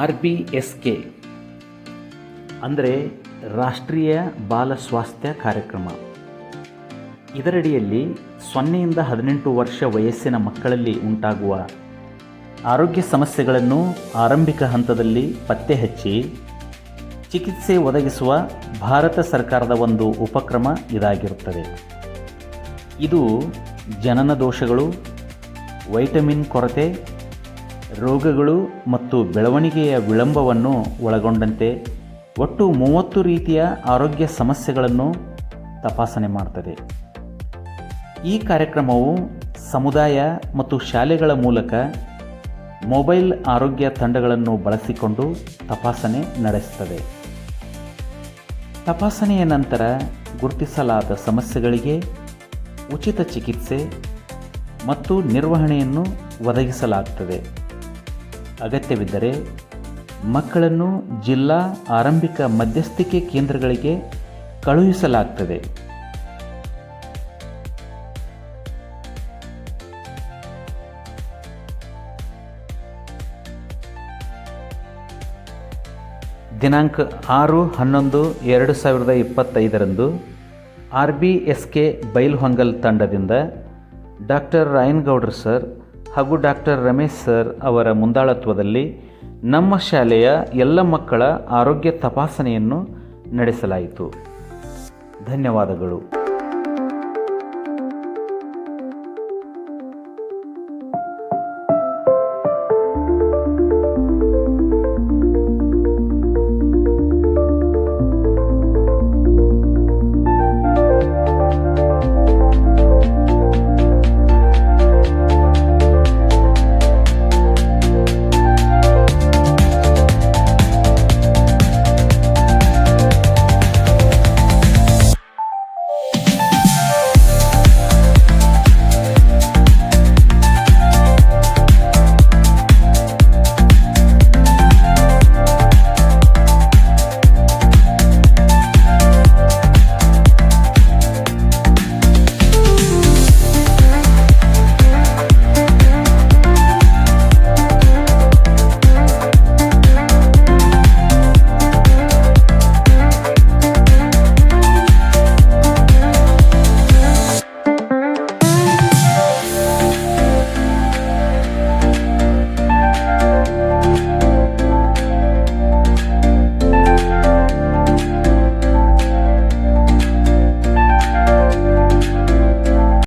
RBSK ಅಂದರೆ ರಾಷ್ಟ್ರೀಯ ಬಾಲ ಸ್ವಾಸ್ಥ್ಯ ಕಾರ್ಯಕ್ರಮ. ಇದರಡಿಯಲ್ಲಿ 0ಯಿಂದ 18 ವರ್ಷ ವಯಸ್ಸಿನ ಮಕ್ಕಳಲ್ಲಿ ಉಂಟಾಗುವ ಆರೋಗ್ಯ ಸಮಸ್ಯೆಗಳನ್ನು ಆರಂಭಿಕ ಹಂತದಲ್ಲಿ ಪತ್ತೆ ಹಚ್ಚಿ ಚಿಕಿತ್ಸೆ ಒದಗಿಸುವ ಭಾರತ ಸರ್ಕಾರದ ಒಂದು ಉಪಕ್ರಮ ಇದಾಗಿರುತ್ತದೆ. ಇದು ಜನನ ದೋಷಗಳು, ವೈಟಮಿನ್ ಕೊರತೆ, ರೋಗಗಳು ಮತ್ತು ಬೆಳವಣಿಗೆಯ ವಿಳಂಬವನ್ನು ಒಳಗೊಂಡಂತೆ ಒಟ್ಟು 30 ರೀತಿಯ ಆರೋಗ್ಯ ಸಮಸ್ಯೆಗಳನ್ನು ತಪಾಸಣೆ ಮಾಡ್ತದೆ. ಈ ಕಾರ್ಯಕ್ರಮವು ಸಮುದಾಯ ಮತ್ತು ಶಾಲೆಗಳ ಮೂಲಕ ಮೊಬೈಲ್ ಆರೋಗ್ಯ ತಂಡಗಳನ್ನು ಬಳಸಿಕೊಂಡು ತಪಾಸಣೆ ನಡೆಸುತ್ತದೆ. ತಪಾಸಣೆಯ ನಂತರ ಗುರುತಿಸಲಾದ ಸಮಸ್ಯೆಗಳಿಗೆ ಉಚಿತ ಚಿಕಿತ್ಸೆ ಮತ್ತು ನಿರ್ವಹಣೆಯನ್ನು ಒದಗಿಸಲಾಗುತ್ತದೆ. ಅಗತ್ಯವಿದ್ದರೆ ಮಕ್ಕಳನ್ನು ಜಿಲ್ಲಾ ಆರಂಭಿಕ ಮಧ್ಯಸ್ಥಿಕೆ ಕೇಂದ್ರಗಳಿಗೆ ಕಳುಹಿಸಲಾಗುತ್ತದೆ. ದಿನಾಂಕ 6/11/2025 RBSK ಬೈಲ್ಹೊಂಗಲ್ ತಂಡದಿಂದ ಡಾಕ್ಟರ್ ರಾಯನಗೌಡರ್ ಸರ್ ಹಾಗೂ ಡಾಕ್ಟರ್ ರಮೇಶ್ ಸರ್ ಅವರ ಮುಂದಾಳತ್ವದಲ್ಲಿ ನಮ್ಮ ಶಾಲೆಯ ಎಲ್ಲ ಮಕ್ಕಳ ಆರೋಗ್ಯ ತಪಾಸಣೆಯನ್ನು ನಡೆಸಲಾಯಿತು. ಧನ್ಯವಾದಗಳು.